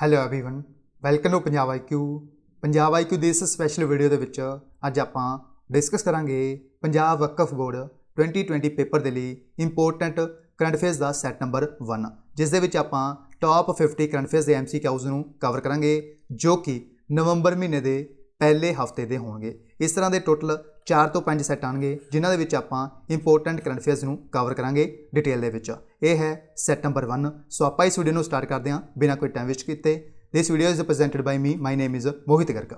Hello everyone welcome to Punjab IQ. Punjab IQ ਦੀ ਇਸ special video ਦੇ ਵਿੱਚ ਅੱਜ ਆਪਾਂ ਡਿਸਕਸ ਕਰਾਂਗੇ ਪੰਜਾਬ ਵਕਫ ਬੋਰਡ 2020 ਪੇਪਰ ਦੇ ਲਈ ਇੰਪੋਰਟੈਂਟ ਕਰੰਟ ਅਫੇਅਰਸ ਦਾ ਸੈਟ ਨੰਬਰ 1, ਜਿਸ ਦੇ ਵਿੱਚ ਆਪਾਂ ਟੌਪ 50 ਕਰੰਟ ਅਫੇਅਰਸ ਦੇ MCQs ਨੂੰ ਕਵਰ ਕਰਾਂਗੇ, ਜੋ ਕਿ ਨਵੰਬਰ ਮਹੀਨੇ ਦੇ ਪਹਿਲੇ ਹਫਤੇ ਦੇ ਹੋਣਗੇ। ਇਸ ਤਰ੍ਹਾਂ ਦੇ ਟੋਟਲ 4 ਤੋਂ 5 ਸੈੱਟ ਆਉਣਗੇ, ਜਿਨ੍ਹਾਂ ਦੇ ਵਿੱਚ ਆਪਾਂ ਇੰਪੋਰਟੈਂਟ ਕਰੰਟ ਅਫੇਅਰਸ ਨੂੰ ਕਵਰ ਕਰਾਂਗੇ ਡਿਟੇਲ ਦੇ ਵਿੱਚ। ਇਹ ਹੈ ਸੈੱਟ ਨੰਬਰ 1। ਸੋ ਆਪਾਂ ਇਸ ਵੀਡੀਓ ਨੂੰ ਸਟਾਰਟ ਕਰਦੇ ਹਾਂ ਬਿਨਾਂ ਕੋਈ ਟਾਈਮ ਵੇਸਟ ਕੀਤੇ। This video is presented by me, my name is Mohit Garg.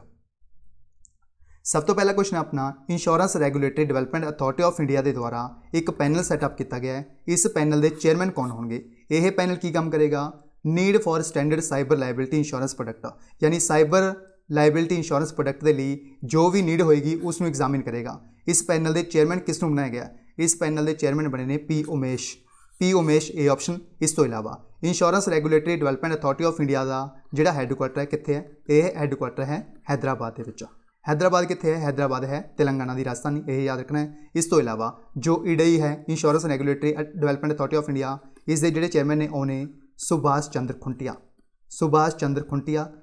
सब तो पहला क्वेश्चन अपना Insurance Regulatory Development Authority of India के द्वारा एक पैनल सैटअप किया गया है। इस पैनल के चेयरमैन कौन होंगे? यह पैनल की काम करेगा? Need for standard cyber liability insurance product, यानी साइबर लाइबिलिटी इंश्योरेंस प्रोडक्ट के लिए जो भी नीड होएगी उसमें एग्जामिन करेगा। इस पैनल के चेयरमैन किस नूं बनाया गया? इस पैनल के चेयरमैन बने ने पी उमेश ए ऑप्शन। इस तो इलावा insurance Regulatory Development Authority of India का जिहड़ा हैडकुआटर है कित्थे है? यह हैडकुआटर है हैदराबाद के विच। हैदराबाद कित्थे है? हैदराबाद है तेलंगाना की राजधानी, यह याद रखना है। इस तो इलावा जो IDAI है insurance Regulatory Development Authority of India, इसके जिहड़े चेयरमैन ने उन्हें सुभाष चंद्र खुंटिया।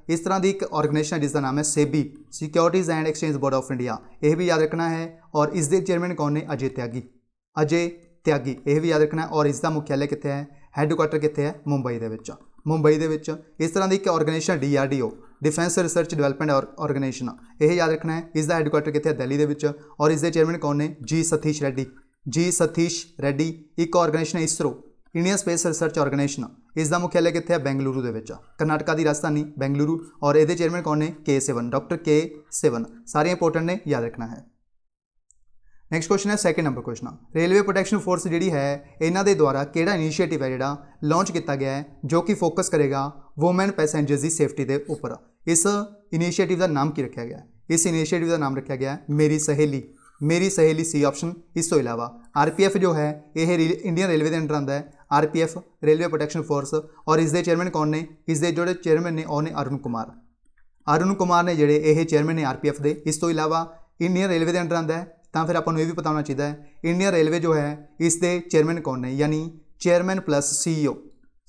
इस तरह की एक ऑर्गेनाइजेशन है जिसका नाम है SEBI, securities and exchange board of India, यह भी याद रखना है। और इसके चेयरमैन कौन ने? अजय त्यागी, यह भी याद रखना है। और इसका मुख्यालय कित्थे है? हैडकुआटर कित्थे है? मुंबई दे विच। इस तरह की एक organisation DRDO, defence research development organisation, यह याद रखना है। इसका हैडकुआटर कित्थे है? दिल्ली दे विच। और इसके चेयरमैन कौन ने? जी सतीश रेड्डी। एक ऑर्गेनाइजेशन है ISRO, Indian space research organisation, इसका मुख्यालय कित्थे है? बेंगलुरु दे विच, कर्नाटका की राजधानी बेंगलुरु। और ये चेयरमैन कौन ने? Doctor K7। सारे इंपोर्टेंट ने, याद रखना है। नैक्सट क्वेश्चन है second number question, Railway Protection Force जी है इन्हों के द्वारा किहड़ा इनीशिएटिव है जिहड़ा लॉन्च किया गया है, जो कि फोकस करेगा वूमेन पैसेंजर्स की सेफ्टी के उपर। इस इनीशिएटिव का नाम की रखा गया है? इस इनीशिएटिव का नाम रखा गया है मेरी सहेली C ऑप्शन। इस तो इलावा RPF जो है यह इंडियन रेलवे के अंडर आता है, RPF रेलवे प्रोटैक्शन फोर्स। और इसके चेयरमैन कौन ने? इसके जोड़े चेयरमैन ने उन्हें अरुण कुमार ने, जोड़े ये चेयरमैन ने RPF के। इस तो इलावा इंडियन रेलवे के अंडर आता है, तो फिर आपको ये भी पता होना चाहिए है इंडियन रेलवे जो है इसके चेयरमैन कौन ने, यानी चेयरमैन प्लस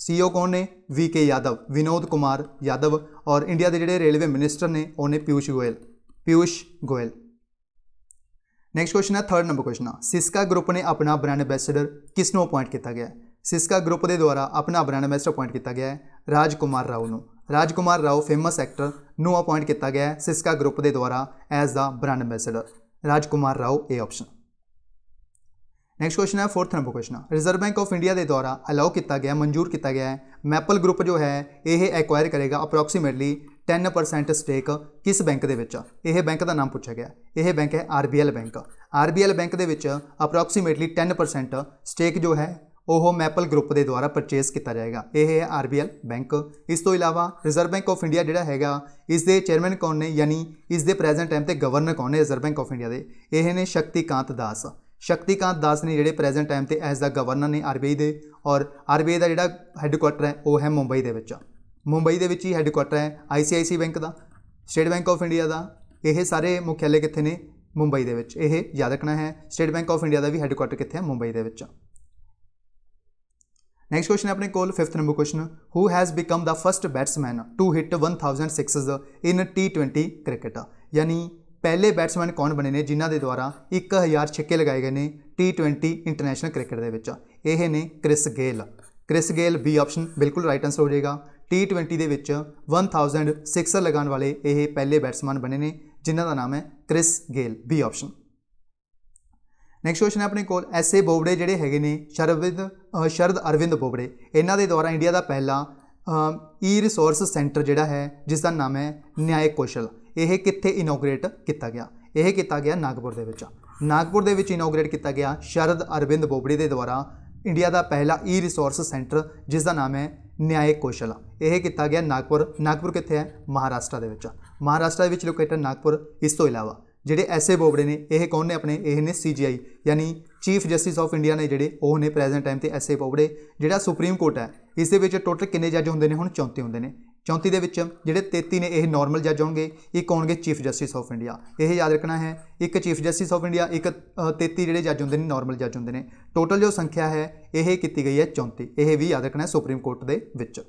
CEO कौन ने? VK यादव, विनोद कुमार यादव। और इंडिया के जोड़े रेलवे मिनिस्टर ने उन्हें पीयूष गोयल। नैक्सट क्वेश्चन है third number question, Syska group ने अपना ब्रांड एंबेसडर किसनों अपॉइंट किया गया है? सिस्का ग्रुप के द्वारा अपना ब्रांड एंबेसडर अपॉइंट किया गया है राजकुमार राव फेमस एक्टर नूं अपॉइंट किया गया है सिस्का ग्रुप के द्वारा as the brand ambassador, Rajkumar Rao A option. Next question है fourth number question, Reserve Bank of India के द्वारा अलाउ किया गया, मंजूर किया गया है मैपल ग्रुप जो है यह एक्वायर करेगा अप्रोक्सीमेटली 10% स्टेक किस बैंक के विच? यह बैंक का नाम पूछा गया, यह बैंक है RBL बैंक के विच अप्रोक्सीमेटली 10% स्टेक जो है वह मैपल ग्रुप के द्वारा परचेज किया जाएगा, यह है RBL बैंक। इस तो इलावा रिजर्व बैंक ऑफ इंडिया जोड़ा है इसके चेयरमैन कौन ने, यानी इसके प्रेजेंट टाइम पर गवर्नर कौन ने रिजर्व बैंक ऑफ इंडिया के? यह ने शक्तिकांत दास ने, जोड़े प्रेजेंट टाइम पर एज द गवर्नर ने RBI के। और RBI का जोड़ा हैडकुआटर है वह है मुंबई के ही हैडकुआटर है ICICI बैंक का, स्टेट बैंक ऑफ इंडिया का। यह सारे मुख्यालय कितने ने? मुंबई के। यह याद रखना है, स्टेट बैंक ऑफ इंडिया का भी हैडकुआटर कितने है? मुंबई के। नैक्सट क्वेश्चन है अपने कोल fifth number question, who has become the first batsman to hit 1000 sixes in T20 cricket, यानी पहले बैट्समैन कौन बने ने जिन्हों के द्वारा 1000 छक्के लगाए गए हैं T20 इंटरनेशनल क्रिकेट के विच? यह ने क्रिस गेल B ऑप्शन बिल्कुल राइट आंसर हो जाएगा। T20 के विच 1000 सिक्सर लगाने वाले ये पहले बैट्समैन बने ने जिन्हों का नाम है Chris Gayle B option. Next question है अपने कोल SA बोबड़े जोड़े है ने शरद अरविंद बोबड़े, इन्हों के द्वारा इंडिया का पहला रिसोर्स सेंटर जोड़ा है जिसका नाम है न्याय कौशल, यह कित्थे इनोग्रेट किया गया? यह किया गया नागपुर के इनोग्रेट किया गया शरद अरविंद बोबड़े के द्वारा इंडिया का पहला रिसोर्स सेंटर जिसका नाम है न्याय कौशल, यह किया गया नागपुर कित्थे है? महाराष्ट्र लोकेटेड नागपुर। इस तो इलावा जोड़े SA बोबड़े ने यह कौन ने अपने? यह ने CJI यानी चीफ जस्टिस ऑफ इंडिया ने जोड़े वो ने प्रेजेंट टाइम पर SA बोबड़े। जोड़ा सुप्रीम कोर्ट है इस टोटल कितने जज होंगे ने? हुण 34 होंगे ने। 34 के विच जिहड़े 33 ने यह नॉर्मल जज होंगे, एक होंगे चीफ जस्टिस ऑफ इंडिया, यह याद रखना है। एक चीफ जस्टिस ऑफ इंडिया, एक 33 जोड़े जज होंगे नॉर्मल जज होंगे ने। टोटल जो संख्या है यह की गई है 34, यह भी याद रखना है सुप्रीम कोर्ट के विच।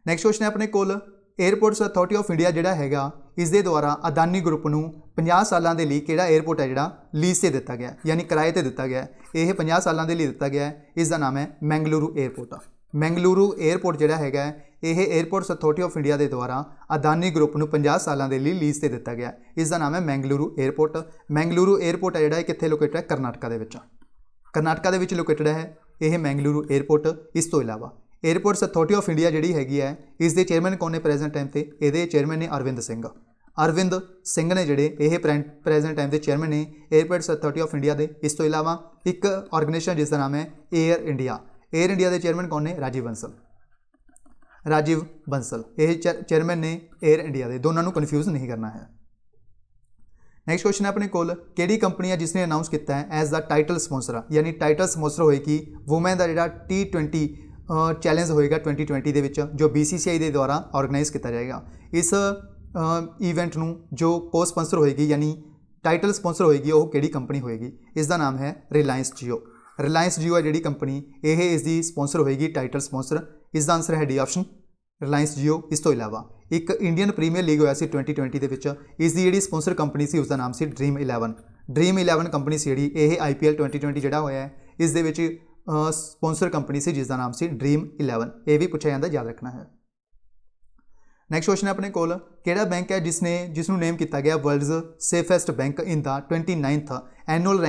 ਨੈਕਸਟ ਕੁਐਸਚਨ ਹੈ ਆਪਣੇ ਕੋਲ 에ਅਰਪੋਰਟਸ ਅਥਾਰਟੀ ਆਫ ਇੰਡੀਆ ਜਿਹੜਾ ਹੈਗਾ ਇਸ ਦੇ ਦੁਆਰਾ ਅਦਾਨੀ ਗਰੁੱਪ ਨੂੰ 50 ਸਾਲਾਂ ਦੇ ਲਈ ਕਿਹੜਾ 에ਅਰਪੋਰਟ ਹੈ ਜਿਹੜਾ ਲੀਜ਼ ਤੇ ਦਿੱਤਾ ਗਿਆ ਯਾਨੀ ਕਿਰਾਏ ਤੇ ਦਿੱਤਾ ਗਿਆ। ਇਹ 50 ਸਾਲਾਂ ਦੇ ਲਈ ਦਿੱਤਾ ਗਿਆ ਹੈ। ਇਸ ਦਾ ਨਾਮ ਹੈ ਮੈਂਗਲੁਰੂ 에ਅਰਪੋਰਟ। ਮੈਂਗਲੁਰੂ 에ਅਰਪੋਰਟ ਜਿਹੜਾ ਹੈਗਾ ਇਹ 에ਅਰਪੋਰਟਸ ਅਥਾਰਟੀ ਆਫ ਇੰਡੀਆ ਦੇ ਦੁਆਰਾ ਅਦਾਨੀ ਗਰੁੱਪ ਨੂੰ 50 ਸਾਲਾਂ ਦੇ ਲਈ ਲੀਜ਼ ਤੇ ਦਿੱਤਾ ਗਿਆ। ਇਸ ਦਾ ਨਾਮ ਹੈ ਮੈਂਗਲੁਰੂ 에ਅਰਪੋਰਟ। ਮੈਂਗਲੁਰੂ 에ਅਰਪੋਰਟ ਹੈ ਜਿਹੜਾ ਇਹ ਕਿੱਥੇ ਲੋਕੇਟਡ ਹੈ? ਕਰਨਾਟਕਾ ਦੇ ਵਿੱਚ। ਕਰਨਾਟਕਾ ਦੇ ਵਿੱਚ ਲੋਕੇਟਡ ਹੈ ਇਹ ਮੈਂਗਲੁਰੂ 에ਅਰਪੋਰਟ। ਇਸ ਤੋਂ ਇਲਾਵਾ 에ਅਰਪੋਰਟਸ ਅਥਾਰਟੀ ਆਫ ਇੰਡੀਆ ਜਿਹੜੀ ਹੈਗੀ ਹੈ ਇਸ ਦੇ ਚੇਅਰਮੈਨ ਕੌਣ ਨੇ ਪ੍ਰੈਜ਼ੈਂਟ ਟਾਈਮ ਤੇ? ਇਹਦੇ ਚੇਅਰਮੈਨ ਨੇ ਅਰਵਿੰਦ ਸਿੰਘ। ਅਰਵਿੰਦ ਸਿੰਘ ਨੇ ਜਿਹੜੇ ਇਹ ਪ੍ਰੈਜ਼ੈਂਟ ਟਾਈਮ ਦੇ ਚੇਅਰਮੈਨ ਨੇ 에ਅਰਪੋਰਟਸ ਅਥਾਰਟੀ ਆਫ ਇੰਡੀਆ ਦੇ। ਇਸ ਤੋਂ ਇਲਾਵਾ ਇੱਕ ਆਰਗੇਨਾਈਜੇਸ਼ਨ ਜਿਸ ਦਾ ਨਾਮ ਹੈ ਏਅਰ ਇੰਡੀਆ। ਏਅਰ ਇੰਡੀਆ ਦੇ ਚੇਅਰਮੈਨ ਕੌਣ ਨੇ? ਰਾਜੀਵ ਬੰਸਲ। ਰਾਜੀਵ ਬੰਸਲ ਇਹ ਚੇਅਰਮੈਨ ਨੇ ਏਅਰ ਇੰਡੀਆ ਦੇ। ਦੋਨਾਂ ਨੂੰ ਕਨਫਿਊਜ਼ ਨਹੀਂ ਕਰਨਾ ਹੈ। ਨੈਕਸਟ ਕੁਐਸਚਨ ਹੈ ਆਪਣੇ ਕੋਲ ਕਿਹੜੀ ਕੰਪਨੀ ਹੈ ਜਿਸ ਨੇ ਅਨਾਉਂਸ ਕੀਤਾ ਹੈ ਐਜ਼ ਦਾ ਟਾਈਟਲ ਸਪੋਂਸਰ ਯਾਨੀ ਟਾਈਟਲ ਸਪੋਂਸਰ ਹੋਏਗੀ ਵੂਮੈਨ ਦਾ ਜਿਹੜਾ T20 ਚੈਲੰਜ ਹੋਏਗਾ 2020 ਦੇ ਵਿੱਚ ਜੋ BCCI ਦੇ ਦੁਆਰਾ ਆਰਗੇਨਾਈਜ਼ ਕੀਤਾ ਜਾਏਗਾ। ਇਸ ਇਵੈਂਟ ਨੂੰ ਜੋ ਕੋ ਸਪਾਂਸਰ ਹੋਏਗੀ ਯਾਨੀ ਟਾਈਟਲ ਸਪਾਂਸਰ ਹੋਏਗੀ ਉਹ ਕਿਹੜੀ ਕੰਪਨੀ ਹੋਏਗੀ? ਇਸ ਦਾ ਨਾਮ ਹੈ ਰਿਲਾਇੰਸ ਜੀਓ। ਰਿਲਾਇੰਸ ਜੀਓ ਹੈ ਜਿਹੜੀ ਕੰਪਨੀ ਇਹ ਇਸ ਦੀ ਸਪਾਂਸਰ ਹੋਏਗੀ ਟਾਈਟਲ ਸਪਾਂਸਰ। ਇਸ ਦਾ ਆਨਸਰ ਹੈ ਡੀ ਆਪਸ਼ਨ ਰਿਲਾਇੰਸ ਜੀਓ। ਇਸ ਤੋਂ ਇਲਾਵਾ ਇੱਕ ਇੰਡੀਅਨ ਪ੍ਰੀਮੀਅਰ ਲੀਗ ਹੋਇਆ ਸੀ 2020 ਦੇ ਵਿੱਚ। ਇਸ ਦੀ ਜਿਹੜੀ ਸਪਾਂਸਰ ਕੰਪਨੀ ਸੀ ਉਸ ਦਾ ਨਾਮ ਸੀ ਡ੍ਰੀਮ 11। ਡ੍ਰੀਮ 11 ਕੰਪਨੀ ਸੀ ਜਿਹੜੀ ਇਹ IPL 2020 ਜਿਹੜਾ ਹੋਇਆ ਹੈ ਇਸ ਦੇ ਵਿੱਚ ਸਪਾਂਸਰ ਕੰਪਨੀ ਸੀ ਜਿਸ ਦਾ ਨਾਮ ਸੀ ਡ੍ਰੀਮ 11। ਇਹ ਵੀ ਪੁੱਛਿਆ ਜਾਂਦਾ, ਯਾਦ ਰੱਖਣਾ ਹੈ। ਨੈਕਸਟ ਕੁਐਸਚਨ ਹੈ ਆਪਣੇ ਕੋਲ ਕਿਹੜਾ ਬੈਂਕ ਹੈ ਜਿਸ ਨੂੰ ਨੇਮ ਕੀਤਾ ਗਿਆ world's safest bank in the 29th annual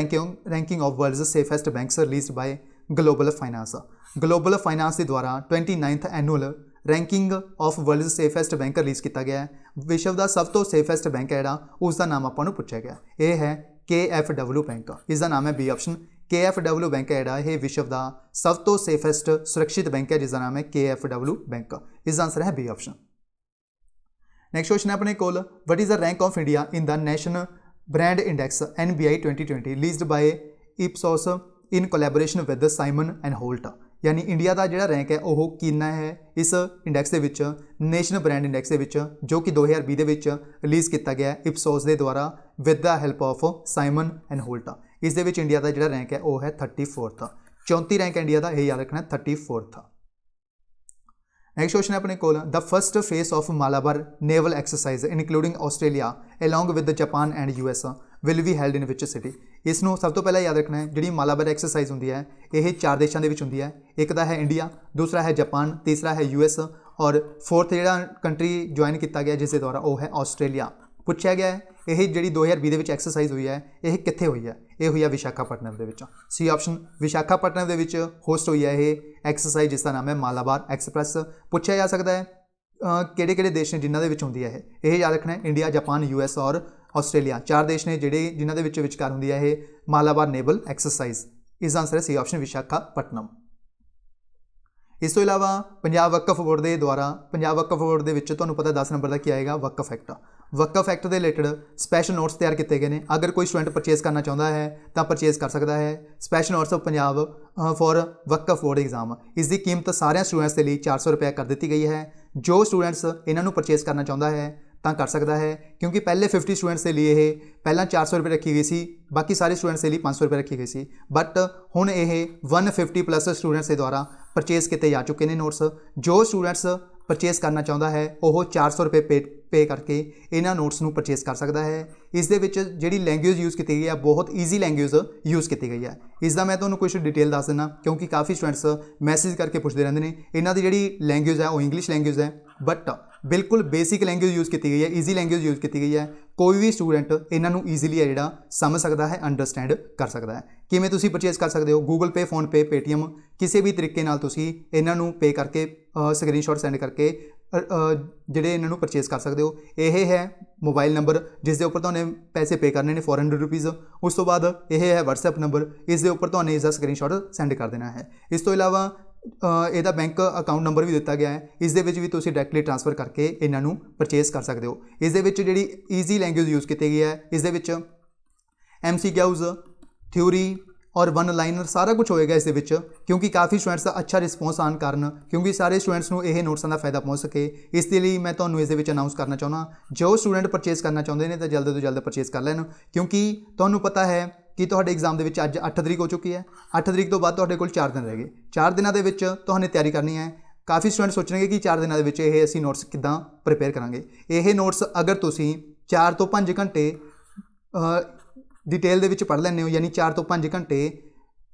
ranking of world's safest banks released by Global Finance. Global Finance ਦੇ ਦੁਆਰਾ 29th annual ranking of world's safest bank release ਕੀਤਾ ਗਿਆ ਹੈ। ਵਿਸ਼ਵ ਦਾ ਸਭ ਤੋਂ ਸੇਫੈਸਟ ਬੈਂਕ ਹੈ ਜਿਹੜਾ ਉਸ ਦਾ ਨਾਮ ਆਪਾਂ ਨੂੰ ਪੁੱਛਿਆ ਗਿਆ। ਇਹ ਹੈ KFW ਬੈਂਕ। ਇਸ ਦਾ ਨਾਮ ਹੈ ਬੀ ਆਪਸ਼ਨ। KFW ਬੈਂਕ ਹੈ ਜਿਹੜਾ ਇਹ ਵਿਸ਼ਵ ਦਾ ਸਭ ਤੋਂ ਸੇਫੈਸਟ ਸੁਰੱਖਿਅਤ ਬੈਂਕ ਹੈ ਜਿਸ ਦਾ ਨਾਮ ਹੈ KFW ਬੈਂਕ। ਇਸ ਦਾ ਆਨਸਰ ਹੈ ਬੀ ਆਪਸ਼ਨ। ਨੈਕਸਟ ਕੁਐਸਚਨ ਹੈ ਆਪਣੇ ਕੋਲ what is the rank of India in the National Brand Index NBI 2020 released by Ipsos in collaboration with Simon Anholt. यानी इंडिया का जोड़ा रैंक है वह कितना है इस इंडैक्स के नेशनल ब्रांड इंडैक्स के जो कि 2020 रिलीज़ किया गया इप्सोस के द्वारा with the help of Simon and Holt. इस इंडिया का जोड़ा रैंक है वह है 34th। 34 रैंक इंडिया का यह याद रखना 34th। नैक्सट क्वेश्चन है अपने को the first phase of Malabar naval exercise including Australia along with Japan and US will be held in which city. इसनों सब तो पहला याद रखना है जी मालाबार एक्सरसाइज होंगी है यह 4 देशों के होंगी है। एक तो है इंडिया, दूसरा है जापान, तीसरा है US और फोर्थ जो कंट्री ज्वाइन किया गया जिसके द्वारा वह है ऑस्ट्रेलिया। पूछा गया है यह जी 2020 एक्सरसाइज हुई है यह कितने हुई है? यह हुई है विशाखापट्टनम के। सी ऑप्शन विशाखापट्टनम के होस्ट हुई है यह एक्सरसाइज जिसका नाम है मालाबार एक्सप्रैस। पूछा जा सकता है किहड़े देश ने जिन्होंने होंगी है यह याद रखना है इंडिया, जापान, US और ऑस्ट्रेलिया। 4 देश ने जिहड़े जिन्होंने विचकार होंगी है यह मालाबार नेवल एक्सरसाइज। इसका आंसर है सी ऑप्शन विशाखापट्टनम। इस तो इलावा पंजाब वक्फ बोर्ड के द्वारा पंजाब वक्फ बोर्ड के तुहानूं पता 10 नंबर का क्या आएगा वक्फ एक्ट। वक्फ एक्ट के रिलेटेड स्पैशल नोट्स तैयार किए गए हैं। अगर कोई स्टूडेंट परचेज करना चाहता है तो परचेज कर सकता है special notes of Punjab for Waqf board exam. इसकी कीमत सारे स्टूडेंट्स के लिए 400 रुपये कर दी गई है। जो स्टूडेंट्स इन्हों परचेज करना चाहता है तो कर सकता है क्योंकि पहले 50 स्टूडेंट्स के लिए ये पहला 400 रुपये रखी गई सी, बाकी सारे स्टूडेंट्स के लिए 500 रुपये रखी गई सी। बट हुण ये 150 प्लस स्टूडेंट्स के द्वारा परचेज किए जा चुके हैं नोट्स। जो स्टूडेंट्स परचेज करना चाहता है वह 400 रुपये पे करके इन्होंने नोट्स को परचेज कर सकता है। इस जी लैंग्वेज यूज़ की गई है बहुत ईजी लैंग्वेज यूज़ की गई है। इसका मैं तुम्हें कुछ डिटेल दस देना क्योंकि काफ़ी स्टूडेंट्स मैसेज करके पूछते रहते हैं। इन्हों की जी लैंग्वेज है वो इंग्लिश लैंग्वेज है बट बिल्कुल बेसिक लैंग्वेज यूज़ की गई है, ईजी लैंग्वेज यूज़ की गई है। कोई भी स्टूडेंट इन्हों ईजीली है जोड़ा समझ सकता है, अंडरस्टैंड कर सकता है। किमें तुसी परचेज कर सकते हो गूगल पे, फोन पे, पेटीएम किसी भी तरीके नाल तुसी इन्हों पे करके स्क्रीनशॉट सेंड करके ਜਿਹੜੇ इन्हों परचेज कर सकते हो। यह है मोबाइल नंबर जिसके उपर तुहानूं पैसे पे करने ने 400 रुपीज़। उस तो बाद यह है WhatsApp नंबर इस उपर तुहानूं इसका स्क्रीनशॉट सेंड कर देना है। इस तो इलावा ਇਹਦਾ बैंक अकाउंट नंबर भी दिता गया है। इस दे विच भी तुसीं डायरैक्टली ट्रांसफर करके इन्हों परचेज कर सकते हो। इस दे विच जिहड़ी ईजी लैंग्वेज यूज़ की गई है इस दे विच MCQs, थ्योरी और वन लाइनर सारा कुछ होएगा इस दे विच क्योंकि काफ़ी स्टूडेंट्स का अच्छा रिस्पॉन्स आने कारण क्योंकि सारे स्टूडेंट्स को यह नोट्सां का फायदा पहुँच सके इसलिए मैं तुहानूं इस दे विच अनाउंस करना चाहना जो स्टूडेंट परचेज करना चाहते हैं तो जल्द तो जल्द परचेज कर लैन क्योंकि तुहानूं पता है कि तुहाडे एग्जाम के अज 8 तरीक हो चुकी है। 8 तरीक तो बाद तुहाडे कोल 4 दिन रह गए। 4 दिनों के विच तुहानूं तैयारी करनी है। काफ़ी स्टूडेंट सोचणगे कि 4 दिनों के ये असी नोट्स किद्दां प्रिपेयर करांगे। ये नोट्स अगर तुसी 4 ਤੋਂ 5 घंटे डिटेल ਦੇ ਵਿੱਚ पढ़ लैंदे हो, यानी 4 ਤੋਂ 5 घंटे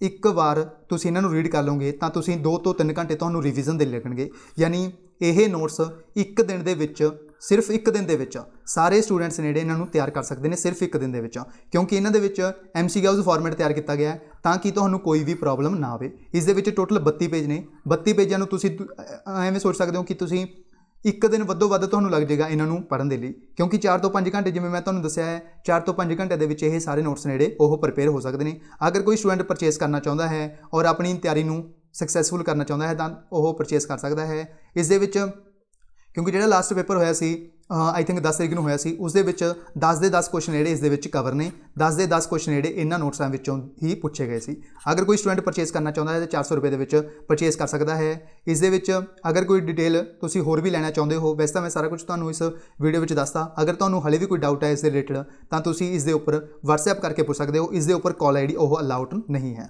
एक बार तुसी इन्हां नूं रीड कर लोगे तो तुसी 2 ਤੋਂ 3 घंटे तुहानूं रिविजन दे लगणगे। यानी ये नोट्स एक दिन दे विच, सिर्फ एक दिन दे विच सारे स्टूडेंट्स ने इन्हां नूं तैयार कर सकते हैं, सिर्फ एक दिन दे विच, क्योंकि इन्हां दे विच MCQs फॉर्मेट तैयार किया गया है ताकि तुहानूं कोई भी प्रॉब्लम ना आवे। इस दे विच टोटल 32 पेज ने। 32 पेजां नूं तुसी एवें सोच सकते हो कि तुसी एक दिन वधो वध तुहानूं लग जाएगा इन्हां नूं पढ़न दे लई, क्योंकि 4 ਤੋਂ 5 घंटे जिवें मैं तुहानूं दस्सिया है 4 ਤੋਂ 5 घंटे दे विच ये सारे नोट्स नेड़े वो प्रिपेयर हो सकते हैं। अगर कोई स्टूडेंट परचेस करना चाहुंदा है और अपनी तैयारी नूं सक्सैसफुल करना चाहुंदा है तो वह परचेस कर सकता है। इस दे विच क्योंकि जो लास्ट पेपर होया सी आई थिंक 10 तरीक नूं होया सी, उस दे विच 10 ਦੇ 10 क्वेश्चन जिहड़े इस दे विच कवर ने, 10 ਦੇ 10 क्वेश्चन जिहड़े इन्हां नोट्सां विचों ही पूछे गए सी। अगर कोई स्टूडेंट परचेस करना चाहुंदा है तो 400 रुपए दे विच परचेस कर सकता है। इस दे विच अगर कोई डिटेल तुसीं होर भी लैना चाहुंदे हो, वैसे तो मैं सारा कुछ तुहानूं इस वीडियो विच दसता। अगर तुहानूं हले भी कोई डाउट है इस दे रिलेटेड तो तुसीं इस दे उपर WhatsApp करके पूछ सकते हो। इस दे उपर कॉल ID वो अलाउड नहीं है।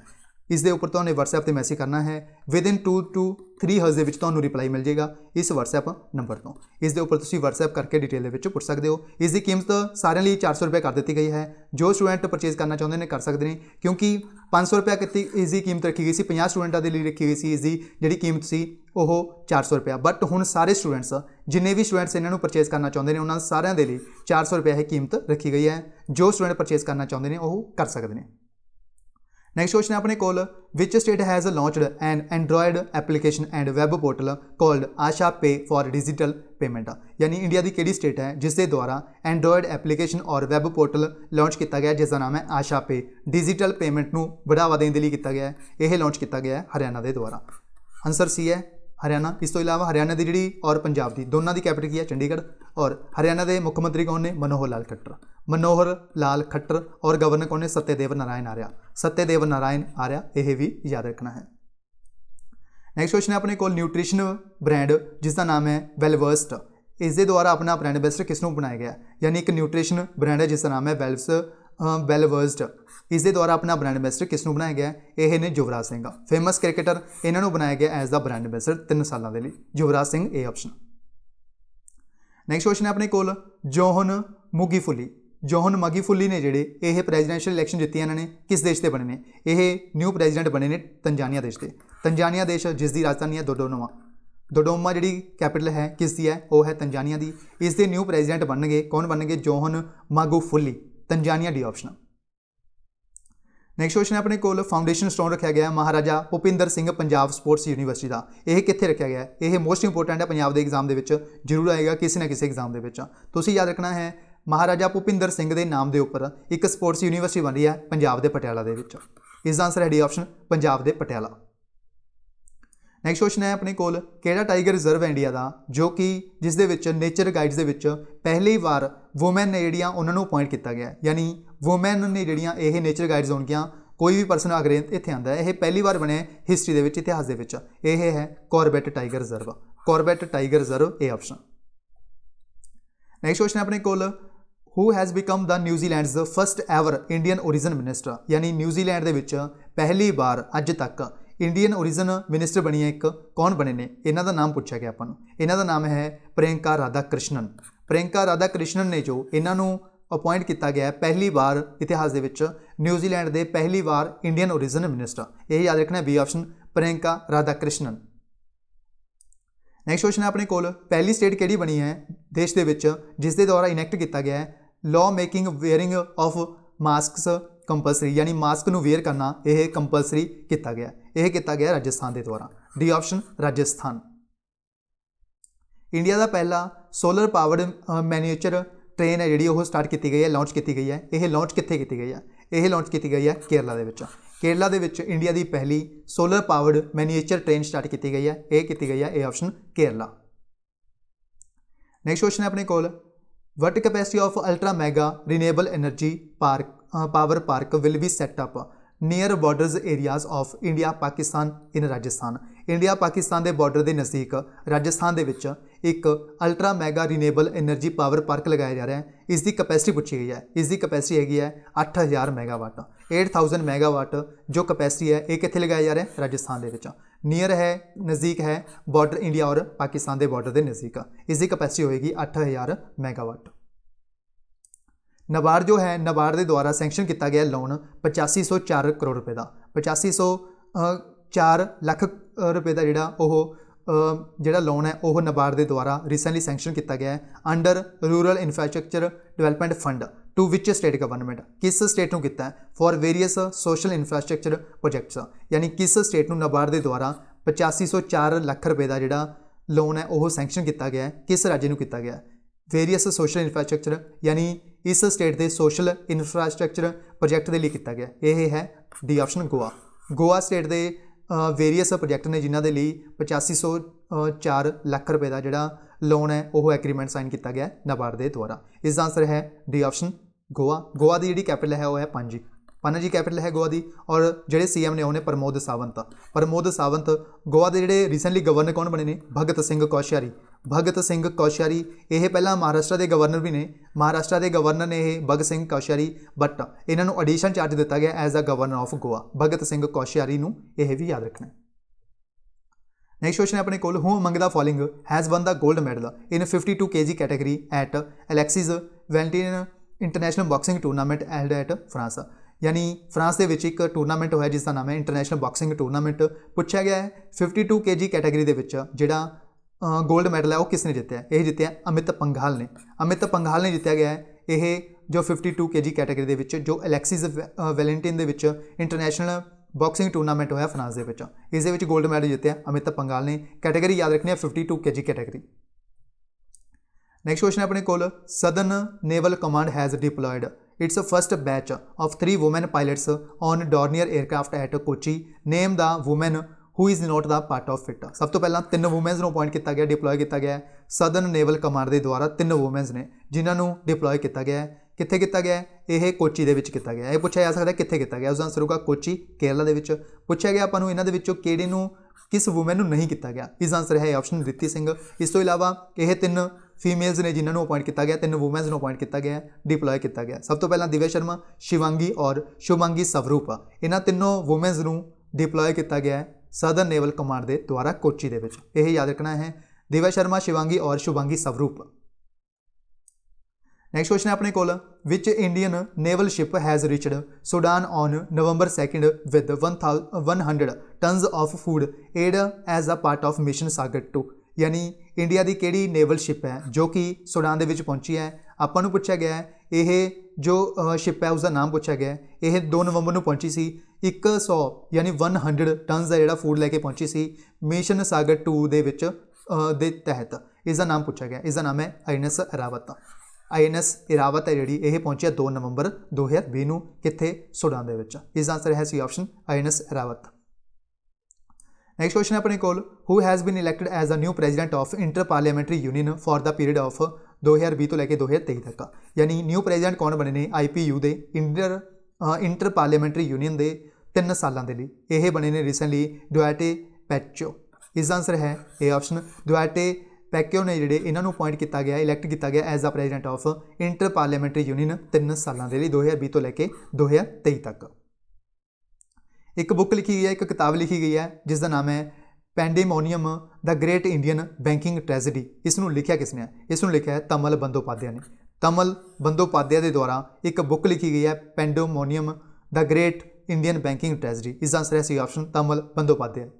इस दे उपर तुहानूं WhatsApp ते मैसेज करना है, विदिन 2 to 3 आवर्स दे विच तुहानूं रिप्लाई मिल जाएगा इस WhatsApp नंबर तो। इस दे उपर तुसीं WhatsApp करके डिटेल दे विच पूछ सकते हो। इस दी कीमत सारिਆਂ ਲਈ 400 रुपये कर दी गई है। जो स्टूडेंट परचेज करना चाहते हैं कर सकते हैं, क्योंकि 500 रुपया कितनी इसकी कीमत रखी गई सी, 50 स्टूडेंटों के लिए रखी गई सी इसकी जिहड़ी कीमत सी वो 400 रुपया। बट हुण सारे स्टूडेंट्स जिन्ने भी स्टूडेंट्स इन्हों परचेज करना चाहते हैं उन्होंने सारिਆਂ ਦੇ ਲਈ 400 रुपया ही कीमत रखी गई है। जो स्टूडेंट परचेज करना चाहते हैं वो कर सकते हैं। नैक्सट क्वेश्चन है अपने कोल, which state has launched an Android application and web portal called Asha pay for digital payment. यानी इंडिया की किहड़ी स्टेट है जिसके द्वारा एंड्रॉयड एप्लीकेशन और वैब पोर्टल लॉन्च किया गया जिसका नाम है आशा पे। डिजिटल पेमेंट को बढ़ावा देने के लिए किया गया है। यह लॉन्च किया गया है हरियाणा के द्वारा। आंसर सी है हरियाणा। इस तो इलावा हरियाणा की जी और पंजाब की दोनों की कैपिटल की है चंडीगढ़। और हरियाणा के मुख्यमंत्री कौन ने? मनोहर लाल खट्टर। मनोहर लाल खट्टर। और गवर्नर कौन ने? सत्यदेव नारायण आर्या। सत्यदेव नारायण आर्या, यह भी याद रखना है। नैक्सट क्वेश्चन है अपने को, न्यूट्रिशन ब्रांड जिसका नाम है वेलवर्स्ट, इस द्वारा अपना ब्रांड एम्बेसडर किसनों बनाया गया? यानी एक न्यूट्रिशन ब्रांड है जिसका नाम है वेलवर्स्ट, इस द्वारा अपना ब्रांड एम्बेसडर किसनों बनाया गया? यह ने युवराज सिंह, फेमस क्रिकेटर, इन्होंने बनाया गया एज द ब्रांड एम्बेसडर 3 सालों के लिए। Yuvraj Singh A option. Next question है अपने को, जोहन मैगुफुली। जोहन मैगुफुली ने जिहड़े ये प्रेजिडेंशियल इलैक्शन जीती इन्होंने किस देश के बने ने? यह न्यू प्रेजिडेंट बने ने तंजानिया देश के। तंजानिया देश जिसकी राजधानी है डोडोमा। डोडोमा जी कैपिटल है किसकी है? वो है तंजानिया की। इसके न्यू प्रेजिडेंट बन गए, कौन बन गए? John Magufuli, Tanzania D option. Next question है अपने को, फाउंडेशन स्टोन रखा गया महाराजा भुपिंदर सिंह पंजाब स्पोर्ट्स यूनिवर्सिटी का। यह कित्थे रखा गया है? यह मोस्ट इंपोर्टेंट है, पंजाब के एग्जाम के जरूर आएगा किसी न किसी एग्जाम के। तुसीं याद रखना है महाराजा भुपिंदर सिंह के नाम के उपर एक स्पोर्ट्स यूनिवर्सिटी बन रही है पंजाब के पटियाला के। इसका आंसर है डी ऑप्शन, पंजाब के पटियाला। नैक्सट क्वेश्चन है अपने को, किहड़ा टाइगर रिजर्व है इंडिया का जो कि जिस दे विच नेचर गाइड्स के पहली बार वूमैन ने जिहड़ियां उन्होंने अपॉइंट किया गया? यानी वूमैन ने जिहड़ियां ये नेचर गाइड्स होणगियां, कोई भी परसन अगर इत्थे आंदा है, यह पहली बार बने हिस्टरी के विच, इतिहास के। यह है Corbett tiger reserve. Corbett tiger reserve A option. Next question है अपने को, who has become the New Zealand first ever Indian origin minister. यानी न्यूजीलैंड के विच पहली बार अज तक इंडियन ओरिजिन मिनिस्टर बनी है एक, कौन बने ने? इन्हां दा नाम पूछा गया आपां नूं। इन्हां दा नाम है प्रियंका राधा कृष्णन। प्रियंका राधा कृष्णन ने जो इन्हां नूं अपॉइंट किया गया पहली बार इतिहास के विच, न्यूजीलैंड के पहली बार इंडियन ओरिजिन मिनिस्टर, यही याद रखना है B option, Priyanka Radhakrishnan. Next question है अपने को, पहली स्टेट किहड़ी बनी है देश के विच जिस दे द्वारा इनैक्ट किया गया है law making wearing of masks compulsory. यानी मास्क नूं वेयर करना यह कंपलसरी किया गया। यह किया गया राजस्थान के द्वारा, डी ऑप्शन राजस्थान। इंडिया का पहला सोलर पावर्ड मैन्यूएचर ट्रेन है जी स्टार्ट की गई है, लॉन्च की गई है। यह लॉन्च कित्थे की गई है? यह लॉन्च की गई है केरला के विच। केरला के विच इंडिया की पहली solar powered miniature train start की गई है, यह की गई है A option Kerala. Next question है अपने को, what capacity of ultra mega renewable energy power park will be set up near borders areas of India Pakistan in Rajasthan. India Pakistan के बॉर्डर के नज़दीक राजस्थान के एक ultra mega renewable energy power park लगाया जा रहा है। इसकी कैपेसिटी पूछी गई है, इसकी कैपेसिटी हैगी है 8000 मैगावाट, 8000 मैगावाट जो कैपेसिटी है ये कित्थे लगाया जा रहा है? राजस्थान के। ਨੀਅਰ है, नज़दीक है बॉर्डर इंडिया और पाकिस्तान के बॉर्डर के नज़दीक। इसकी कैपेसिटी होएगी 8000 मैगावाट। नाबार्ड जो है, नाबार्ड के द्वारा सैंक्शन किया गया लोन 8504 करोड़ रुपए का, 8504 लाख रुपए का जोड़ा लोन है वह नाबार्ड के द्वारा रिसेंटली सैंक्शन किया गया है under rural infrastructure development fund to which state government, किस स्टेट को किया है for various social infrastructure projects, यानी किस स्टेट को नाबार्ड के द्वारा 8504 लाख रुपए का जोड़ा लोन है वह सैंक्शन किया गया है, किस राज्य को किया गया है वेरीअस सोशल इंफ्रास्ट्रक्चर, यानी इस स्टेट के सोशल इंफ्रास्ट्रक्चर प्रोजैक्ट के लिए किया गया। यह है D option Goa. Goa state के वेरीअस प्रोजैक्ट ने जिन्हों के लिए 8504 लाख रुपए का जोड़ा लोन है वह एग्रीमेंट साइन किया गया नाबार्ड के द्वारा। इसका आंसर है डी ऑप्शन गोवा। गोवा की जी कैपिटल है वह है पणजी, पणजी कैपिटल है गोवा की। और जोड़े CM ने उन्हें प्रमोद सावंत, प्रमोद सावंत गोवा के जोड़े रिसेंटली गवर्नर कौन बने ने भगत सिंह कोश्यारी, भगत सिंह कोश्यारी। ये पहला महाराष्ट्र के गवर्नर भी ने, महाराष्ट्र के गवर्नर ने यह भगत सिंह कोश्यारी, बट इन्होंने एडिशन चार्ज दिता गया as a governor of Goa, Bhagat Singh Koshyari नूं यह भी याद रखना। नेक्स्ट क्वेश्चन है अपने कोल, who among the following has won the gold medal in 52 kg category at Alexis Valentin international boxing tournament held at France, यानी फ्रांस के विच एक टूरनामेंट होया जिसका नाम है इंटरनेशनल बॉक्सिंग टूरनामेंट। पूछा गया है 52 kg कैटेगरी के विच जिहड़ा गोल्ड मैडल है वह किसने जितया है, यह जितया अमित पंघाल ने, अमित पंघाल ने जितया गया है। यह जो 52 kg कैटेगरी के विच जो एलेक्सिस वेलेंटिन के विच इंटरनेशनल बॉक्सिंग टूरनामेंट होया फ्रांस के विच, इस दे गोल्ड मैडल जितया अमित पंघाल ने। कैटेगरी याद रखनी है 52 kg कैटेगरी। नेक्स्ट क्वेश्चन है अपने कोल, southern naval command has deployed its first batch of 3 women pilots on Dornier aircraft at Kochi, name the women who is not the part of it. सब तो पहला 3 वुमेन्स को अपॉइंट किया गया, deploy किया गया है सदर्न नेवल कमांड के द्वारा। 3 वुमेन्स ने जिन्होंने डिप्लॉय किया गया है, कित्थे किया गया है, यह कोची के विच किया गया। यह पूछा जा सकता है कित्थे किया गया, उसका आंसर होगा कोची केरला के विच। पूछा गया आपको इन्हों के किहड़े नूं किस वुमेन नूं नहीं किया गया, इसका आंसर है ऑप्शन रिद्धि सिंह। इस तो इलावा यह 3 फीमेल्स ने जिन्होंने अपॉइंट किया गया, 3 वुमेन्स को अपॉइंट किया गया, डिप्लॉय किया गया। सब तो पहला दिव्या शर्मा, शिवांगी और शुभांगी स्वरूप, इन्होंने तीनों वुमेन्स को डिप्लॉय किया गया है सदर्न नेवल कमांड के द्वारा कोची के विच। यह याद रखना है दिव्या शर्मा, शिवांगी और शुभांगी स्वरूप। नेक्स्ट क्वेश्चन है अपने कोल, which Indian naval ship has reached Sudan on November 2 with 100 tons of food aid as a part of mission Sagar 2, यानी इंडिया की किहड़ी नेवल शिप है जो कि सूडान के पहुंची है। आपको पूछा गया है यह जो शिप है उसका नाम पूछा गया है। यह 2 नवंबर को पहुंची सी 100 यानी 100 टनस का जोड़ा फूड लैके पहुंची सी मिशन सागर 2 दे तहत। इसका नाम पूछा गया, इसका नाम है INS इरावत। INS इरावत है जी यह पहुंची 2 नवंबर 2020 को कित्थे सूडान दे विच। इसका आंसर है C option INS Airavat. Next question है अपने कोल, who has been elected as a new president of inter parliamentary union for the period of 2020 तो लैके 2023 तक, यानी न्यू प्रेजिडेंट कौन बने ने IPU के इंटर पार्लियामेंट्री यूनियन के 3 सालों के लिए। यह बने ने रिसेंटली डुआटे पैचो। इसका आंसर है ए ऑप्शन डुआटे पैक्यो ने जोड़े इन्होंने अपॉइंट किया गया, इलैक्ट किया गया as a president of inter parliamentary union 3 सालों के लिए 2020 तो लैके 2023 तक। एक बुक लिखी गई है, एक किताब लिखी गई है जिसका नाम है pandemonium the great Indian banking tragedy. इसनों लिखा किसने है, इसनों लिखा है तमल बंदोपाध्याय ने। तमल बंदोपाध्याय के द्वारा एक बुक लिखी गई है pandemonium the great Indian banking tragedy. इसका आंसर है C option Tamal Bandopadhyay.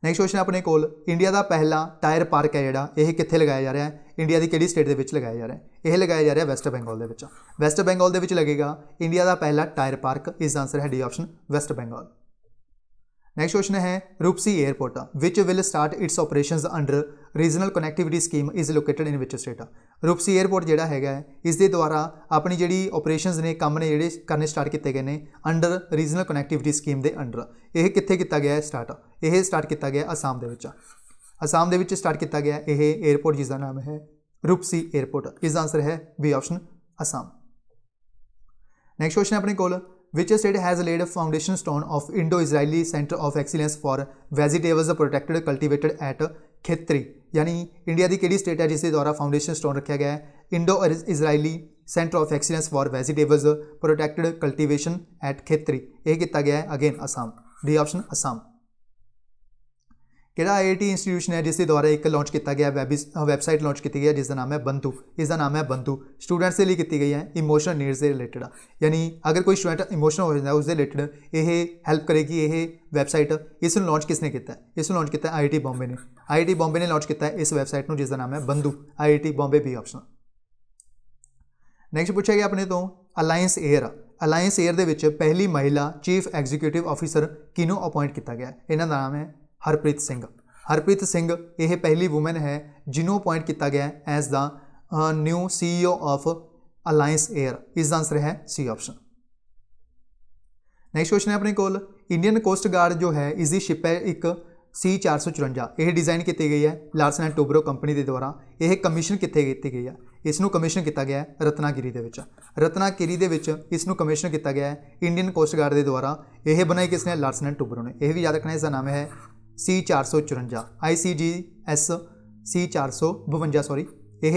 Next question अपने कोल, इंडिया का पहला टायर पार्क है जोड़ा यह कित्थे लगाया जा रहा है, इंडिया की किहड़ी स्टेट के लगाया जा रहा है, यह लगाया जा रहा है वेस्ट बंगाल के। वेस्ट बंगाल के लगेगा इंडिया का पहला टायर पार्क। इसका आंसर है D option West Bengal. Next question है Rupsi airport which will start its operations under regional connectivity scheme is located in which state. Rupsi airport जोड़ा है इसके द्वारा अपनी जी ऑपरेशंस ने काम ने जोड़े करने स्टार्ट किए गए हैं अंडर रीजनल कनैक्टिविटी स्कीम के अंडर। यह कित्थे किया गया है स्टार्ट, यह स्टार्ट किया गया आसाम के। आसाम के स्टार्ट किया गया यह एयरपोर्ट जिसका नाम है रूपसी एयरपोर्ट। इसका आंसर है B option Assam. Next question अपने कोल, which state has laid foundation stone of Indo Israeli centre of excellence for vegetables protected cultivated at Khetri, यानी इंडिया की किहड़ी स्टेट है जिसके द्वारा फाउंडेशन स्टोन रखा गया है Indo Israeli centre of excellence for vegetables protected cultivation at Khetri. यह किया गया है again Assam, D option Assam. ਕਿਹੜਾ ਆईआईटी इंस्टीट्यूशन है जिसके द्वारा एक लॉन्च किया गया वैबसाइट लॉन्च की गई है जिसका नाम है बंधु। इसका नाम है बंधु। स्टूडेंट्स के लिए की गई है इमोशनल नीड्स के रिलेटेड, यानी अगर कोई स्टूडेंट इमोशनल हो जाता है उसके रिलेटेड ये हैल्प करेगी। ये वैबसाइट इस लॉन्च किसने किया? इस लॉन्च किया आईआईटी बॉम्बे ने। आईआईटी बॉम्बे ने लॉन्च किया इस वैबसाइट में जिसका नाम है Bandhu. IIT Bombay B option. Next पूछा गया अपने तो अलायंस एयर। अलायंस एयर के पहली महिला चीफ एग्जीक्यूटिव ऑफिसर किनों अपॉइंट किया गया? इन्हों का नाम है हरप्रीत सिंह। हरप्रीत सिंह ये पहली वूमेन है जिन्हों अपॉइंट किया गया as the new CEO of Alliance Air. इसका आंसर है सी ऑप्शन। नैक्सट क्वेश्चन है अपने को इंडियन कोस्ट गार्ड जो है इसकी शिप है एक C454। यह डिज़ाइन की गई है लार्सन एंड टूब्रो कंपनी के द्वारा। यह कमीशन कितने की गई है? इसनों कमीशन किया गया है रत्नागिरी के। रत्नागिरी के इसनों कमीशन किया गया है इंडियन कोस्ट गार्ड के द्वारा। यह बनाई किसने? लार्सन एंड टूब्रो ने। यह भी याद रखना, इसका नाम है C454 ICGS C452 सॉरी। यह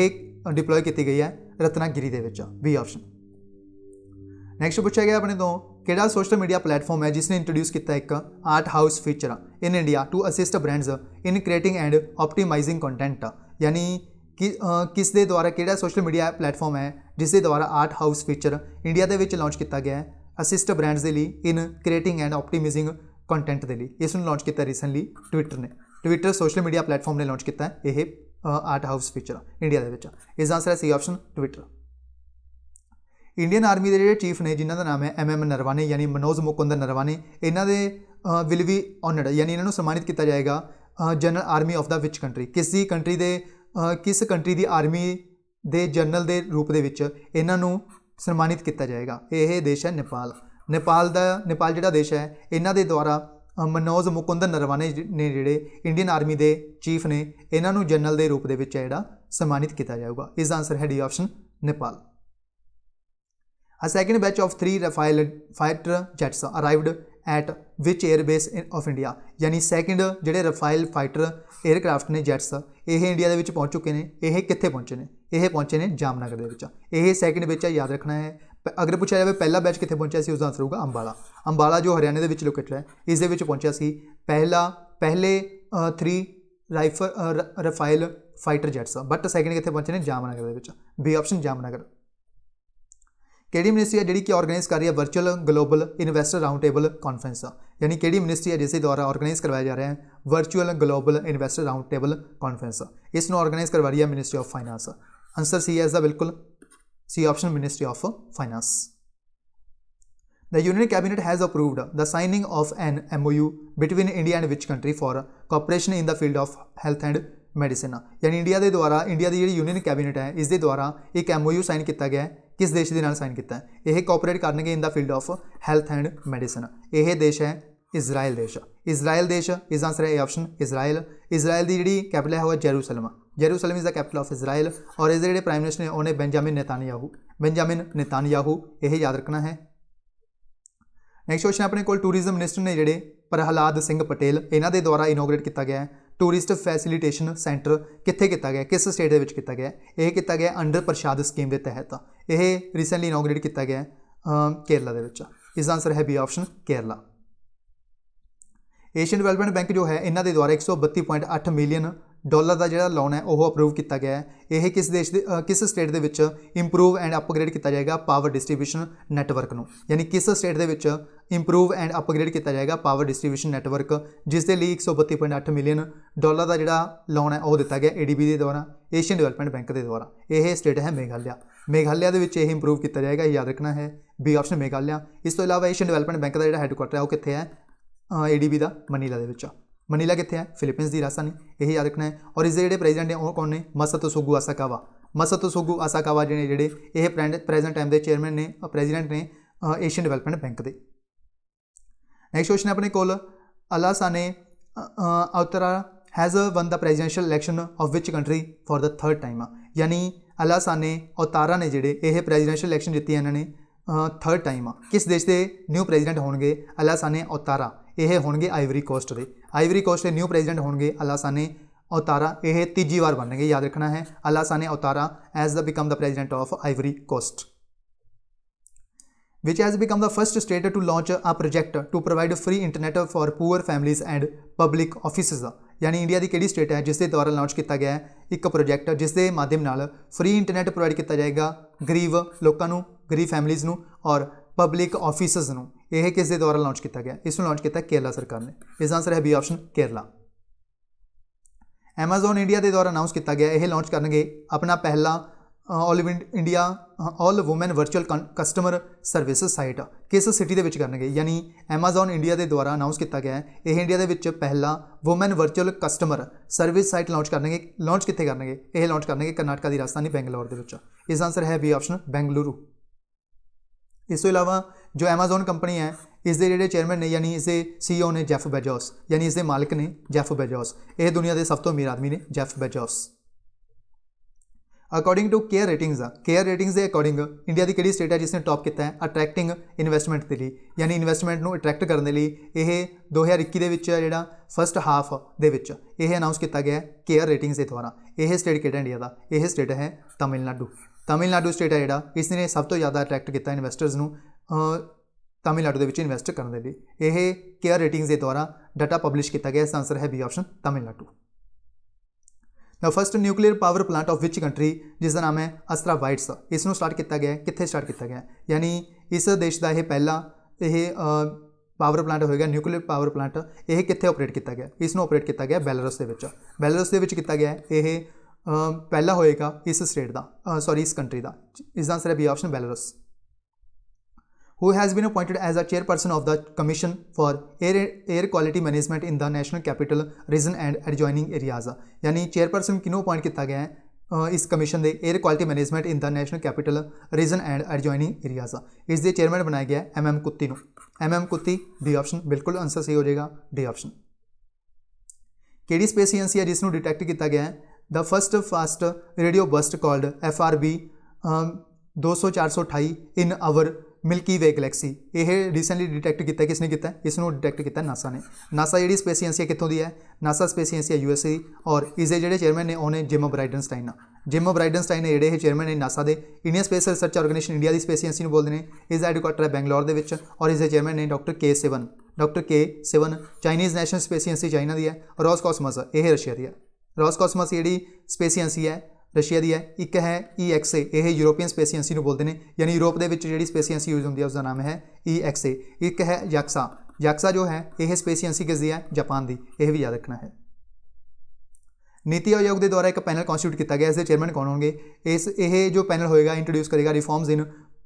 डिप्लॉय की गई है रत्नागिरी के बी ऑप्शन। नैक्सट पूछा गया अपने तो किहड़ा सोशल मीडिया प्लेटफॉर्म है जिसने इंट्रोड्यूस किया एक art house feature in India to assist brands in creating and optimising content, यानी कि किस दे द्वारा किहड़ा सोशल मीडिया प्लेटफॉर्म है जिसके द्वारा आर्ट हाउस फीचर इंडिया के लॉन्च किया गया है असिस्ट ब्रांड्स के लिए in creating and optimising content के लिए। इसमें लॉन्च किया रिसेंटली ट्विटर ने। ट्विटर सोशल मीडिया प्लेटफॉर्म ने लॉन्च किया यह आर्ट हाउस फीचर इंडिया के। इसका आंसर है C option Twitter. Indian army के जो चीफ ने जिन्हों का नाम है MM नरवाने यानी मनोज मुकुंद नरवाने, इन्हों के विल बी ऑनर्ड यानी इन्हों सम्मानित किया जाएगा general army of the which country. किस कंट्री की आर्मी के जनरल के रूप के इन्हों सम्मानित किया जाएगा? यह देश है नेपाल। नेपाल जो देश है इन्हों के द्वारा मनोज मुकुंद नरवाने ने जोड़े इंडियन आर्मी के चीफ ने इन्हों जनरल के रूप के सम्मानित किया जाएगा। इसका आंसर है D option Nepal. A second batch of 3 Rafale fighter jets arrived at which airbase of India, यानी सैकेंड जोड़े रफाइल फाइटर एयरक्राफ्ट ने जैट्स ये इंडिया के पहुँच चुके हैं। ये कितने पहुँचे हैं? ये पहुँचे हैं जामनगर के। ये सैकेंड बैच है, याद रखना है। अगर पूछा जाए पहला बैच कितने पहुँचा उसका आंसर होगा अंबाला। अंबाला जो हरियाणा के लोकेटेड है इस पहुँचा पहले 3 Rafale fighter jets, but second कितने पहुँचे हैं? जामनगर के। B option Jamnagar. किहड़ी मिनिस्ट्री है जिहड़ी कि ऑर्गेनाइज कर रही है virtual global investor round table conference, यानी किहड़ी मिनिस्ट्री है जिसके द्वारा ऑर्गेनाइज करवाया जा रहा है virtual global investor round table conference? इसनों ऑर्गेनाइज करवा रही है ministry of finance. Answer C है इसका बिल्कुल C option ministry of finance. The union cabinet has approved the signing of an MOU between India and which country for cooperation in the field of health and medicine, यानी India के द्वारा India की जी union cabinet है इसके द्वारा एक MOU sign किया गया है। किस देश के नाल साइन किया है? यह कोऑपरेट करनगे in the field of health and medicine. यह देश है इजराइल देश। इजराइल देश इसका आंसर है ए ऑप्शन इजराइल। इजराइल की जी कैपिटल है वो Jerusalem. Jerusalem is the capital of Israel. और इसके जो प्राइम मिनिस्टर ने उन्हें बेंजामिन नेतानयाहू। यह याद रखना है। नैक्सट क्वेश्चन अपने को टूरिज्म मिनिस्टर ने जोड़े प्रहलाद सिंह पटेल इन्हों के द्वारा इनोग्रेट किया गया है टूरिस्ट फैसिलिटेशन सेंटर कित्थे किया गया? किस स्टेट के किया गया? यह किया गया अंडर प्रसाद स्कीम के तहत। यह रिसेंटली इनोग्रेट किया गया केरला के। इसका आंसर है B option Kerala. Asian development bank जो है इन्हों के द्वारा $132.8 मिलियन का जो लोन है वह अप्रूव किया गया है। यह किस देश किस स्टेट के इंप्रूव एंड अपग्रेड किया जाएगा पावर डिस्ट्रीब्यूशन नैटवर्क को, यानी किस स्टेट के इंप्रूव एंड अपग्रेड किया जाएगा पावर डिस्ट्रीब्यूशन नैटवर्क, जिसके लिए $132.8 मिलियन का जो लोन है वह दिता गया ADB के द्वारा एशियन डेवलपमेंट बैंक के द्वारा। यह स्टेट है मेघालय। मेघालय के इंप्रूव किया जाएगा, याद रखना है बी ऑप्शन मेघालय। इस तो इलावा एशियन डेवलपमेंट बैंक का जो हैडकुआटर है वो कितने है? ADB का मनीला के। मनीला कितने है? फिलीपींस की राजधानी। यही याद रखना है। और इसके जो प्रेजिडेंट है वो कौन ने? मसत्सुगु आसाकावा। मसत्सुगु आसाकावा जो ये प्रेजेंट टाइम के चेयरमैन ने प्रेजिडेंट ने एशियन डेवलपमेंट बैंक के। नैक्सट क्वेश्चन अपने को Alassane Ouattara has won the presidential election of which country for the 3rd time, यानी अलासाने अवतारा ने जोड़े ये प्रेजिडेंशियल इलैक्शन जीती इन्होंने 3rd टाइम। किस देश के न्यू प्रेजिडेंट होंगे? अलासाने अवतारा। यह होंगे आइवरी कोस्ट के। आइवरी कोस्ट के न्यू प्रेजिडेंट होंगे अलासाने अवतारा। यह तीजी बार बनेंगे, याद रखना है Alassane Ouattara as the become the president of Ivory Coast. which has become the first state to launch a project to provide free internet for poor families and public offices, यानी India की किहड़ी state है जिस दे द्वारा launch किया गया है एक प्रोजैक्ट जिस दे माध्यम नाल फ्री इंटरनैट प्रोवाइड किया जाएगा गरीब लोगों को, गरीब फैमिलीज़ नूं और पब्लिक ऑफिसर्स नूं। यह किस दे द्वारा लॉन्च किया गया? इस लॉन्च किया केरला सरकार ने। इसका आंसर है B option Kerala. Amazon India के द्वारा अनाउंस किया गया यह लॉन्च करनगे अपना पहला all woman virtual customer service site किस सिटी के करनगे? यानी एमाजोन इंडिया के द्वारा अनाउंस किया गया है यह इंडिया के पहला woman virtual customer service site launch करनगे। लॉन्च कित्थे करनगे? यह लॉन्च करनगे कर्नाटका की राजधानी बेंगलोर के विच। इसका आंसर है बी ऑप्शन बेंगलुरु। इस तो इलावा जो एमाजोन कंपनी है इसके जोड़े चेयरमैन ने यानी इसके CEO ने जेफ बेजोस, यानी इसके मालिक ने जेफ बेजोस। यह दुनिया के सब तो अमीर आदमी ने Jeff Bezos. According to Care Ratings के अकॉर्डिंग इंडिया की किहड़ी स्टेट है जिसने टॉप किया है अट्रैक्टिंग इन्वेस्टमेंट के लिए, यानी इन्वेस्टमेंट को अट्रैक्ट करने के लिए यह 2021 के जोड़ा फस्ट हाफ के अनाउंस किया गया है केयर रेटिंग्स के द्वारा। यह स्टेट किहड़ा इंडिया का? यह स्टेट है तमिलनाडु। तमिलनाडु स्टेट है जोड़ा इसने सब तो ज़्यादा अट्रैक्ट किया इन्वेस्टर्स को तमिलनाडु के इन्वेस्ट करने के लिए। यह केयर रेटिंग्स के द्वारा डाटा पब्लिश किया गया। इसका आंसर है B option Tamil Nadu. The first nuclear power plant of which country जिसका नाम है अस्त्रा वाइट्स, इसनों स्टार्ट किया गया कित्थे स्टार्ट किया गया? यानी इस देश का यह पहला पावर प्लांट होएगा न्यूक्लीयर पावर प्लांट। यह कित्थे ऑपरेट किया गया? इसनों ऑपरेट किया गया बेलारूस के विच। बेलारूस के विच किया गया यह पहला होएगा इस स्टेट का सॉरी इस कंट्री का। इसका आंसर है B option Belarus. Who has been appointed as a chairperson of the Commission for Air Quality Management in the National Capital Region and adjoining areas? यानी चेयरपर्सन किनों अपॉइंट किया गया है इस कमीशन के air quality management in the national capital region and adjoining areas. इसके chairman बनाया गया MM कुत्ती को। MM कुत्ती डी ऑप्शन बिल्कुल आंसर सही हो जाएगा डी ऑप्शन। केड़ी स्पेस एजेंसी है जिसनों डिटेक्ट किया गया है the first fast radio burst called FRB 200-428 in our Milky Way galaxy? यह रिसेंटली डिटेक्ट किया किसने किया? इसनों डिटेक्ट किया नासा ने। नासा जी स्पेस एजेंसी कितों की है? नासा स्पेस एजेंसी है USA और इसके जोड़े चेयरमैन ने उन्हें जिम ब्राइडनस्टाइन। जिम ब्राइडनस्टाइन ने जोड़े चेयरमैन ने नासा के Indian space research organisation India की स्पेस एजेंसी बोलते हैं। इसका हेडक्वार्टर है बेंगलोर के और इसके चेयरमैन ने doctor K7। Chinese national space agency China की है। रॉसकॉस्मस यह रशिया की है। रॉसकॉस्मस जी स्पेस एजेंसी है रशिया की है। एक है EXA यह यूरोपीयन स्पेस एजेंसी बोलते हैं, यानी यूरोप के जी स्पेस एजेंसी यूज होती है उसका नाम है EXA। एक है याक्सा जो है यह स्पेस एजेंसी किसकी है? जापान की। यह भी याद रखना है। नीति आयोग के द्वारा एक पैनल कॉन्स्टिट्यूट किया गया। इसके चेयरमैन कौन होंगे? यह जो पैनल होएगा इंट्रोड्यूस करेगा reforms in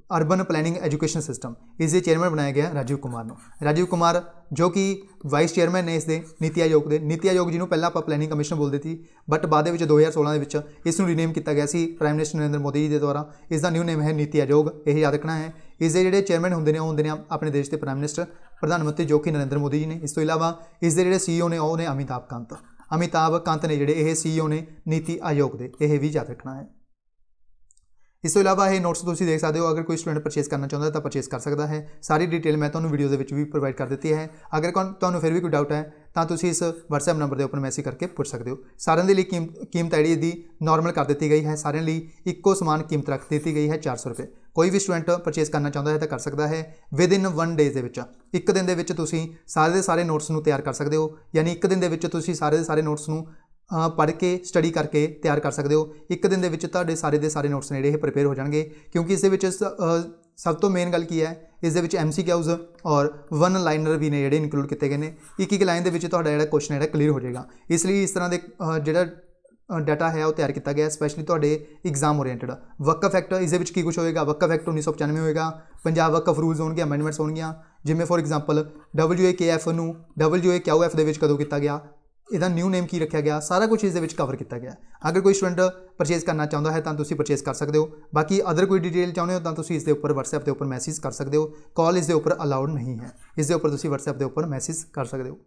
urban planning education system. इसके चेयरमैन बनाया गया राजीव कुमार। राजीव कुमार जो कि वाइस चेयरमैन ने इसके नीति आयोग के। नीति आयोग जिन्होंने पहला आप प्लैनिंग कमीशन बोलते थे बट बाद 2016 इसनों रीनेम किया गया प्राइम मिनिस्टर नरेंद्र मोदी जी के द्वारा। इसका न्यू नेम है नीति आयोग। यह याद रखना है। इसके जोड़े चेयरमैन होंगे अपने देश के प्राइम मिनिस्टर प्रधानमंत्री जो कि नरेंद्र मोदी जी ने। इस तो इलावा इसके जोड़े CEO ने उन्हें अमिताभ कांत ने जोड़े CEO ने नीति आयोग के। यह भी याद रखना है। इस तो इलावा ये नोट्स तुम देख सकते हो। अगर कोई स्टूडेंट परचेज करना चाहता है तो परचेज कर सकता है। सारी डिटेल मैं तुम्हें वीडियो के भी प्रोवाइड कर दी है। अगर तुम्हें फिर भी कोई डाउट है तो तुम इस WhatsApp नंबर के उपर मैसेज करके पूछ सकते हो। सारे लिए कीमत आई दी नॉर्मल कर दी गई है। सारे लिए इक्को समान कीमत रख दी गई है 400 रुपये। कोई भी स्टूडेंट परचेज करना चाहता है तो कर सकता है विद इन 1 डे एक दिन के सारे के सारे नोट्स को तैयार कर सकते हो। यानी एक दिन के सारे के सारे नोट्स को पढ़ के स्टडी करके तैयार कर सकते हो। एक दिन के सारे के सारे नोट्स ने जोड़े प्रिपेयर हो जाएंगे क्योंकि इस सब तो मेन गल की है इस MCQs और 1 लाइनर भी ने जोड़े इनकलूड किए गए हैं। एक लाइन के जो क्वेश्चन है क्लीयर हो जाएगा। इसलिए इस तरह के जो डाटा है वो तैयार किया गया स्पैशली थोड़े एग्जाम ओरिएंटेड। वक्फ एक्ट इस की कुछ होएगा। वक्फ एक्ट 1995 होएगा। पंजाब वक्फ रूल्स होंगे अमेंडमेंट्स होंगे जिमें फॉर एग्जाम्पल WAKF नूं WAQF के कदों किया गया, इसका न्यू नेम की रखा गया, सारा कुछ इस कवर किया गया। अगर कोई स्टूडेंट परचेज करना चाहता है तो तुम परचेज कर सकते हो। बाकी अदर कोई डिटेल चाहते हो तो इस WhatsApp के उपर मैसेज कर सकते हो। कॉल इस अलाउड नहीं है। इस WhatsApp के उपर मैसेज कर सकते हो।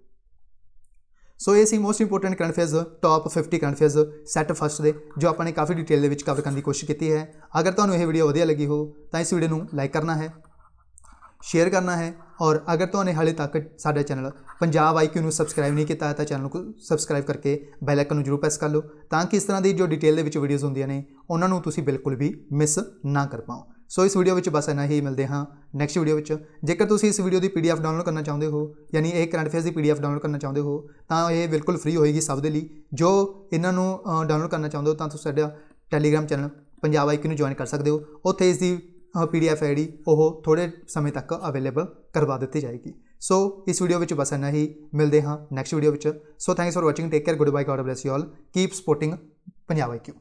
सो ये सी most important current affairs top 50 current affairs set first के जो आपने काफ़ी डिटेल के कवर करने की कोशिश की है। अगर तुम्हें यह वीडियो वधिया लगी हो तो इस वीडियो को लाइक करना है, शेयर करना है और अगर तुमने हाले तक साडा चैनल पंजाब IQ नूं सबसक्राइब नहीं किया तो चैनल को सबसक्राइब करके बैल आइकन जरूर प्रेस कर लो ताकि इस तरह की जो डिटेल वीडियोज़ होंदियां ने उन्होंने तुसीं बिल्कुल भी मिस ना कर पाओ। ਸੋ ਇਸ ਵੀਡੀਓ ਵਿੱਚ ਬਸ ਇੰਨਾ ਹੀ, ਮਿਲਦੇ ਹਾਂ ਨੈਕਸਟ ਵੀਡੀਓ ਵਿੱਚ। ਜੇਕਰ ਤੁਸੀਂ ਇਸ ਵੀਡੀਓ ਦੀ PDF ਡਾਊਨਲੋਡ ਕਰਨਾ ਚਾਹੁੰਦੇ ਹੋ, ਯਾਨੀ ਇਹ ਕਰੰਟ ਅਫੇਅਰਸ ਦੀ PDF ਡਾਊਨਲੋਡ ਕਰਨਾ ਚਾਹੁੰਦੇ ਹੋ, ਤਾਂ ਇਹ ਬਿਲਕੁਲ ਫ੍ਰੀ ਹੋਏਗੀ ਸਭ ਦੇ ਲਈ। ਜੋ ਇਹਨਾਂ ਨੂੰ ਡਾਊਨਲੋਡ ਕਰਨਾ ਚਾਹੁੰਦੇ ਹੋ ਤਾਂ ਤੁਸੀਂ ਸਾਡਾ ਟੈਲੀਗ੍ਰਾਮ ਚੈਨਲ ਪੰਜਾਬ IQ ਨੂੰ ਜੁਆਇਨ ਕਰ ਸਕਦੇ ਹੋ। ਉੱਥੇ ਇਸ ਦੀ PDF ਹੈ ਜਿਹੜੀ ਉਹ ਥੋੜ੍ਹੇ ਸਮੇਂ ਤੱਕ ਅਵੇਲੇਬਲ ਕਰਵਾ ਦਿੱਤੀ ਜਾਏਗੀ। ਸੋ ਇਸ ਵੀਡੀਓ ਵਿੱਚ ਬਸ ਇੰਨਾ ਹੀ, ਮਿਲਦੇ ਹਾਂ ਨੈਕਸਟ ਵੀਡੀਓ ਵਿੱਚ। So thanks for watching, take care, good bye, God bless you all, keep supporting Punjab IQ।